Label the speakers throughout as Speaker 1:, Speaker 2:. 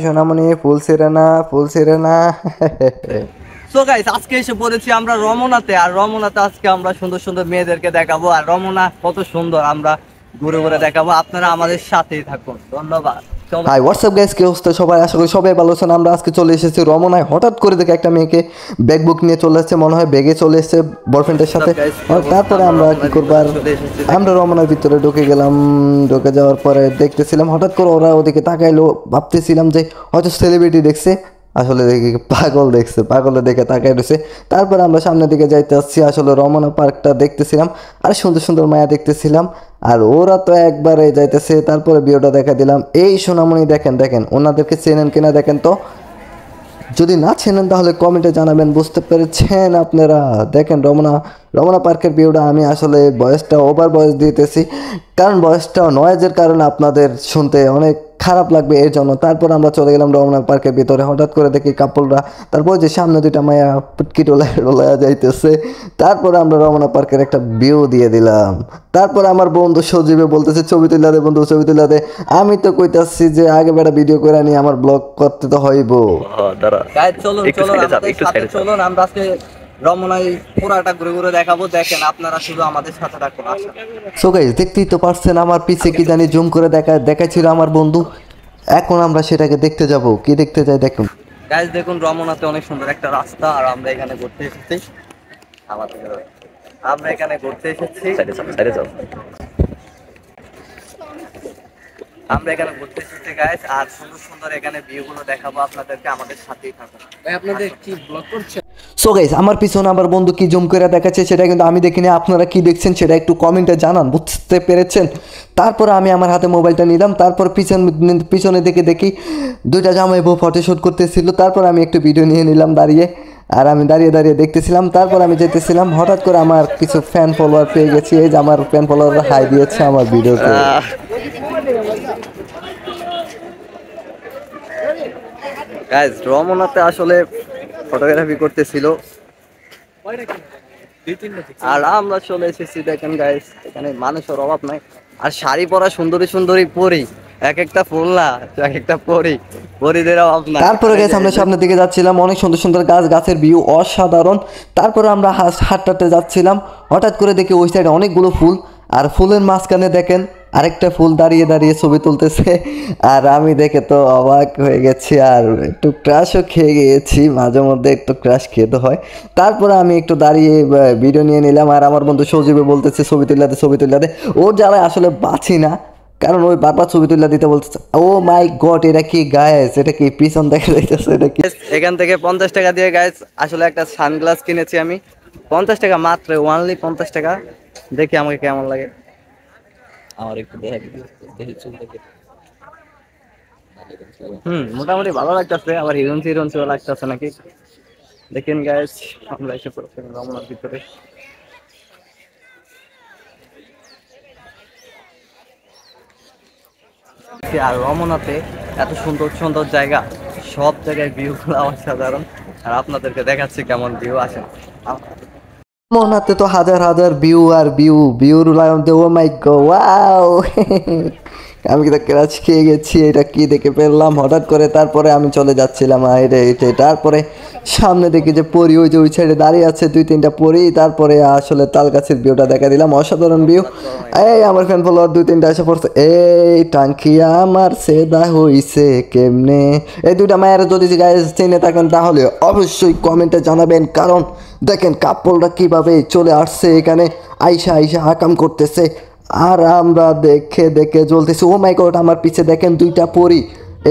Speaker 1: সোনামণি ফুল সিরেনা
Speaker 2: so guys আজকে এসে পড়েছি আমরা রমনাতে। আর রমনাতে আজকে আমরা সুন্দর সুন্দর মেয়েদেরকে দেখাবো। আর রমনা কত সুন্দর আমরা ঘুরে ঘুরে দেখাবো। আপনারা আমাদের সাথেই থাকুন। ধন্যবাদ।
Speaker 1: হাই হোয়াটসঅ্যাপ গাইস, কি অবস্থা সবাই? আশা করি সবাই ভালো আছেন। আমরা আজকে চলে এসেছি রমনায়। হঠাৎ করে দেখে একটা মেয়েকে ব্যাগ বুক নিয়ে চলে আসছে, মনে হয় ব্যাগে চলে এসেছে বয়ফ্রেন্ডের সাথে। তারপরে আমরা কি করবার, আমরা রমনার ভিতরে ঢুকে গেলাম। ঢুকে যাওয়ার পরে দেখতেছিলাম হঠাৎ করে ওরা ওদিকে তাকাইলো, ভাবতেছিলাম যে হয়তো সেলিব্রিটি দেখছে, আসলে দেখি পাগল দেখছে, পাগলে দেখে তাকাই রয়েছে। তারপরে আমরা সামনের দিকে যাইতে আসছি, আসলে রমনা পার্কটা দেখতেছিলাম আর সুন্দর সুন্দর মায়া দেখতেছিলাম। আর ওরা তো একবারে যাইতেছে। তারপরে ভিডিওটা দেখা দিলাম। এই সোনামণি দেখেন দেখেন, ওনাদেরকে চেনেন কিনা দেখেন তো। যদি না চেনেন তাহলে কমেন্টে জানাবেন। বুঝতে পেরেছেন আপনারা? দেখেন রমনা পার্কের ভিউটা। আমি আসলে ভয়েসটা ওভার ভয়েস দিতেছি, কারণ ভয়েসটা নয়েজের কারণে আপনাদের শুনতে অনেক খারাপ লাগবে এর জন্য। তারপর আমরা চলে গেলাম রমনা পার্কের ভিতরে। হঠাৎ করে দেখি কাপলরা, তারপর যে সামনে দুইটা মায়া পুটকি টোলায়া যাইতেছে। তারপরে আমরা রমনা পার্কের একটা ভিউ দিয়ে দিলাম। তারপর আমার বন্ধু সজীবে বলতেছে ছবি তুলা দে বন্ধু, ছবি তুলা দে। আমি তো কইতাছি যে আগে বেটা ভিডিও করে নিয়ে আমার ব্লগ করতে তো হইব।
Speaker 2: চলুন আমরা আজকে রমনায় পুরাটা ঘুরে ঘুরে দেখাবো। দেখেন আপনারা শুধু আমাদের সাথে থাকুন।
Speaker 1: সো গাইস, দেখতেই তো পারছেন আমার পিছে কি জানি জুম করে দেখাচ্ছিল আমার বন্ধু। এখন আমরা সেটাকে দেখতে যাব। কি দেখতে যাই দেখুন
Speaker 2: গাইস। দেখুন রমনাতে অনেক সুন্দর একটা রাস্তা। আর আমরা এখানে ঘুরতে এসেছি। আমরা এখানে ঘুরতে এসেছি গাইস। আর সুন্দর সুন্দর এখানে ভিউ গুলো দেখাবো আপনাদেরকে। আমাদের সাথেই থাকুন। আপনাদের কি ব্লগ করছে?
Speaker 1: সো গাইস, আমার পিছনে আমার বন্ধু কি জুম করে দেখাচ্ছে সেটা কিন্তু আমি দেখিনি। আপনারা কি দেখছেন সেটা একটু কমেন্টে জানান। বুঝতে পেরেছেন? তারপরে আমি আমার হাতে মোবাইলটা নিলাম। তারপর পিছনে দেখি দুইটা জামাই বউ ফটোশ্যুট করতেছিল। তারপর আমি একটু ভিডিও নিয়ে নিলাম দাঁড়িয়ে। আর আমি দাঁড়িয়ে দেখতেছিলাম। তারপর আমি যেতেছিলাম, হঠাৎ করে আমার কিছু ফ্যান ফলোয়ার পেয়ে গেছি। এই যে আমার ফ্যান ফলোয়াররা হাই দিয়েছে আমার ভিডিওতে।
Speaker 2: গাইস রমনাতে আসলে ফটোগ্রাফি করতেছিল আর আমরা চলে এসেছি। দেখেন গাইস, এখানে মানুষের অভাব নাই। আর শাড়ি পরা সুন্দরী সুন্দরী পরি, এক একটা ফুল না, এক একটা পরিদের অভাব নাই।
Speaker 1: তারপরে গাইস আমরা সামনের দিকে যাচ্ছিলাম, অনেক সুন্দর সুন্দর গাছের ভিউ অসাধারণ। তারপরে আমরা হাঁটতে যাচ্ছিলাম। হঠাৎ করে দেখি ওই সাইডে অনেকগুলো ফুল, আর ফুলের মাঝখানে দেখেন আরেকটা ফুল দাঁড়িয়ে ছবি তুলতেছে। আর আমি দেখে তো অবাক হয়ে গেছি, আর একটু ক্রাশও খেয়ে গিয়েছি। মাঝে মধ্যে একটু ক্রাশ খেতে হয়। তারপরে আমি একটু দাঁড়িয়ে ভিডিও নিয়ে নিলাম। আর আমার বন্ধু সজীবে বলতেছে ছবি তুলে দে। ওর জ্বালায় আসলে বাঁচি না, কারণ ওই বারবার ছবি তুলে দিতে বলতেছে। ও মাই গড, এটা কি গায়েস? এটা কি পিছন দেখা যাইতেছে? এটা কি?
Speaker 2: এখান থেকে 50 টাকা দিয়ে গাইস আসলে একটা সানগ্লাস কিনেছি আমি। 50 টাকা মাত্র, ওনলি 50 টাকা। দেখি আমাকে কেমন লাগে। আমার একটু মোটামুটি ভালো লাগতেছে। আবার হিরোইন লাগতেছে নাকি দেখেন গাইস। আমরা এসে পড়েছি রমনার ভিতরে। আর রমনাতে এত সুন্দর সুন্দর জায়গা, সব জায়গায় ভিউ গুলো অসাধারণ। আর আপনাদেরকে দেখাচ্ছি কেমন ভিউ আসে।
Speaker 1: রমনাতে তো হাজার হাজার ভিউ আর ভিউর লায়ন দে। ও মাই গড, ওয়াও! আমি তো ক্রাশ খেয়ে গেছি। এটা কি দেখে ফেললাম হঠাৎ করে। তারপরে আমি চলে যাচ্ছিলাম এটা। তারপরে সামনে দেখি যে পরি, ওই যে ওই সাইডে দাঁড়িয়ে আছে 2-3টা পরি। তারপরে আসলে তাল গাছের ভিউটা দেখা দিলাম, অসাধারণ ভিউ। এই আমার ফ্যান ফলোয়ার 2-3টা এসে পড়ছে। এই টাঙ্কি আমার সেদা হইছে কেমনে। এই দুইটা মায়ের যদি গায়ে চেনে থাকেন তাহলে অবশ্যই কমেন্টে জানাবেন, কারণ দেখেন কাপলরা কিভাবে চলে আসছে এখানে, আইসা আকাম করতেছে। আর আমরা দেখে জ্বলতেছি। ও মাই গড, আমার পিছে দেখেন দুইটা পরি।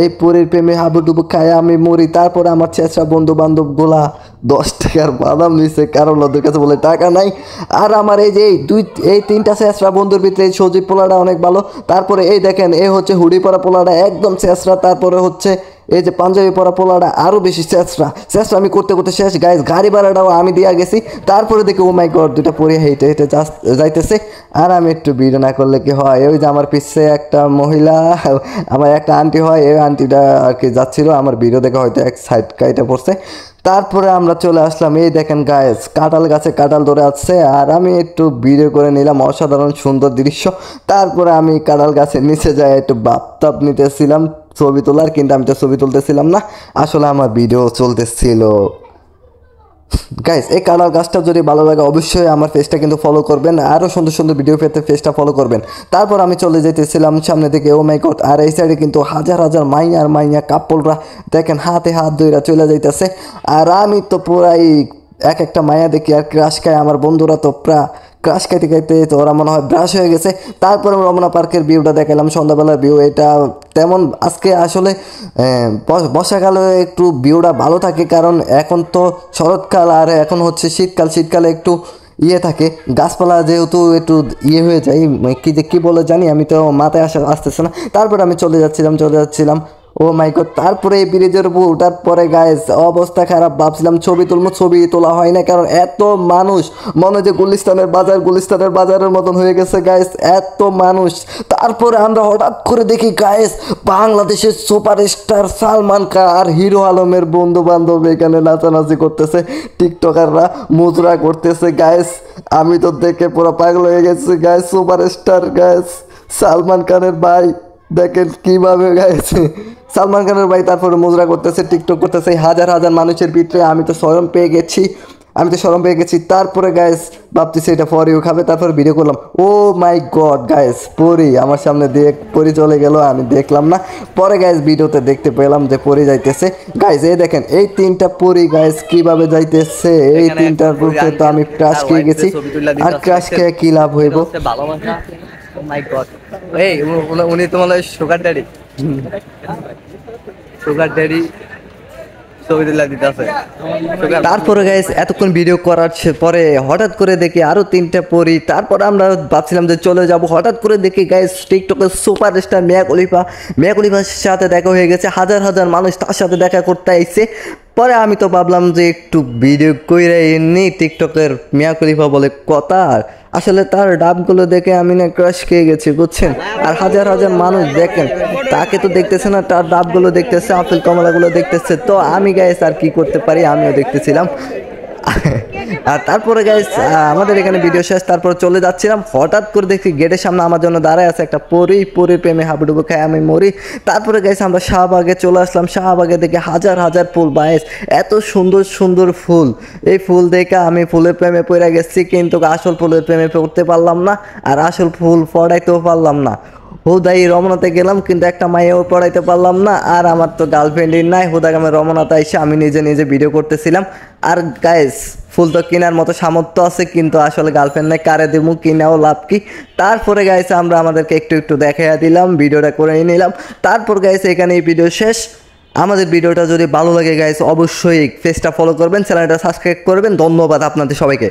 Speaker 1: এই পরির প্রেমে হাবুডুবু খায় আমি মরি। তারপরে আমার চেঁচা বন্ধু বান্ধব গোলা 10 টাকার বাদাম নিছে, কারণ ওদের কাছে বলে টাকা নাই। আর আমার এই যে এই 3টা চেঁচরা বন্ধুর ভিতরে এই সজীব পোলাটা অনেক ভালো। তারপরে এই দেখেন, এ হচ্ছে হুডি পরা পোলাটা একদম চেঁচরা। তারপরে হচ্ছে এই যে পাঞ্জাবি পরা পোলাটা আরও বেশি চেঁচরা আমি করতে শেষ। গাইস গাড়ি ভাড়াটাও আমি দিয়া গেছি। তারপরে দেখি ও মাই গড, দুটা পরে হেঁটে যাইতেছে। আর আমি একটু ভিডিও না করলে কি হয়? ওই যে আমার পিছে একটা মহিলা, আমার একটা আন্টি হয়, এই আন্টিটা আর কি যাচ্ছিল। আমার ভিডিও দেখে হয়তো এক সাইড কাইটা পড়ছে। তারপরে আমরা চলে আসলাম, এই দেখেন গাইস কাঁঠাল গাছে কাঁঠাল ধরে আছে, আর আমি একটু ভিডিও করে নিলাম, অসাধারণ সুন্দর দৃশ্য। তারপরে আমি কাঁঠাল গাছের নিচে যাই একটু বাপতাপ নিতেছিলাম ছবি তোলার, কিন্তু আমি তো ছবি তুলতেছিলাম না, আসলে আমার ভিডিও চলতেছিল। গাইস এই কালার গাছটা যদি ভালো লাগে অবশ্যই আমার পেজটা কিন্তু ফলো করবেন, আরও সুন্দর সুন্দর ভিডিও পেতে পেজটা ফলো করবেন। তারপর আমি চলে যেতেছিলাম সামনে দিকে, ও মাই গড, আর এই সাইডে কিন্তু হাজার হাজার মাইয়া কাপড়রা দেখেন হাতে হাত ধইরা চলে যাইতেছে, আর আমি তো পুরাই এক একটা মায়া দেখি আর ক্রাশ খায়, আমার বন্ধুরা তো ক্রাশ খাইতে খাইতে তো ওরা মনে হয় ব্রাশ হয়ে গেছে। তারপরে রমনা পার্কের ভিউটা দেখালাম, সন্ধ্যাবেলার ভিউ, এটা তেমন আজকে আসলে বর্ষাকালে একটু ভিউটা ভালো থাকে, কারণ এখন তো শরৎকাল আর এখন হচ্ছে শীতকাল, শীতকালে একটু ইয়ে থাকে, গাছপালা যেহেতু একটু ইয়ে হয়ে যায়, কি বলে জানি আমি তো মাথায় আসতেছে না। তারপরে আমি চলে যাচ্ছিলাম, ও মাই গড। তারপরে এই ব্রিজের উপর ওঠার পরে গাইস অবস্থা খারাপ, ভাবছিলাম ছবি তুলবো, ছবি তোলা হয় না, কারণ এত মানুষ, মনে হয় যে গুলিস্তানের বাজারের মতন হয়ে গেছে গাইস, এত মানুষ। তারপরে আমরা হঠাৎ করে দেখি গাইস বাংলাদেশের সুপারস্টার সালমান খান আর হিরো আলমের বন্ধু বান্ধব এখানে নাচানাচি করতেছে, টিকটকাররা মুজরা করতেছে গাইস। আমি তো দেখে পুরো পাগল হয়ে গেছি গাইস, সুপারস্টার গাইস সালমান খানের ভাই দেখেন কিভাবে গাইছে সালমান খানের ভাই, তারপরে মুজরা করতেছে, টিকটক করতেছে হাজার হাজার মানুষের ভিতরে। আমি তো শরম পেয়ে গেছি। তারপরে গাইস ভাবতেছি এটা পরেও খাবে, তারপরে ভিডিও করলাম, ও মাই গড গাইস পরি আমার সামনে দিয়ে পরি চলে গেল, আমি দেখলাম না। পরে গাইস ভিডিওতে দেখতে পেলাম যে পরি যাইতেছে গাইস, এই দেখেন এই তিনটা পরি গাইস কিভাবে যাইতেছে, এই তিনটার রূপে তো আমি ক্রাশ খেয়ে গেছি, আর ক্রাশ খেয়ে কি লাভ হইব।
Speaker 2: ভালোবাসা, ও মাই গড। এই উনি তো মনে হয় সুগার ড্যাডি ছবি তুলে দিতেছে।
Speaker 1: তারপরে গাইস এতক্ষণ ভিডিও করার পরে হঠাৎ করে দেখি আরো তিনটা পরি, তারপরে আমরা ভাবছিলাম যে চলে যাব, হঠাৎ করে দেখি গাইস টিকটকের সুপারস্টার মিয়া খলিফার সাথে দেখা হয়ে গেছে, হাজার হাজার মানুষ তার সাথে দেখা করতে আইছে। পরে আমি তো ভাবলাম যে একটু ভিডিও কইরা এমনি টিকটকের মিয়া খলিফা বলে কথা, আসলে তার ডাবগুলো দেখে আমি না ক্রাশ খেয়ে গেছি বুঝছেন। আর হাজার হাজার মানুষ দেখেন, তাকে তো দেখতেছে না, তার ডাবগুলো দেখতেছে, আপেল কমলাগুলো দেখতেছে। তো আমি গাইস আর কি করতে পারি, আমিও দেখতেছিলাম। আর তারপরে গাইস আমাদের এখানে ভিডিও শেষ, তারপর চলে যাচ্ছিলাম, হঠাৎ করে দেখি গেটের সামনে আমার জন্য দাঁড়ায় আছে একটা পরির প্রেমে হাবুডুবু খায় আমি মরি। তারপরে গাইস আমরা শাহবাগে চলে আসলাম, শাহবাগে দেখে হাজার হাজার ফুল বাইস, এত সুন্দর সুন্দর ফুল, এই ফুল দেখে আমি ফুলের প্রেমে পড়ে গেছি, কিন্তু আসল ফুলের প্রেমে পড়তে পারলাম না, আর আসল ফুল পড়াইতেও পারলাম না। হুদাই রমনাতে গেলাম, কিন্তু একটা মাইয়াও পড়াইতে পারলাম না, আর আমার তো গার্লফ্রেন্ডই নাই। হুদাগামে রমনাতে এসে আমি নিজে ভিডিও করতেছিলাম। আর গাইস ফুল তো কেনার মতো সামর্থ্য আছে, কিন্তু আসলে গার্লফ্রেন্ড নাই, কারে দেবো, কিনাও লাভ কি। তারপরে গাইস আমরা আমাদেরকে একটু দেখাইয়া দিলাম, ভিডিওটা করে নিলাম। তারপর গাইস এখানে এই ভিডিও শেষ। আমাদের ভিডিওটা যদি ভালো লাগে গাইস অবশ্যই পেজটা ফলো করবেন, চ্যানেলটা সাবস্ক্রাইব করবেন। ধন্যবাদ আপনাদের সবাইকে।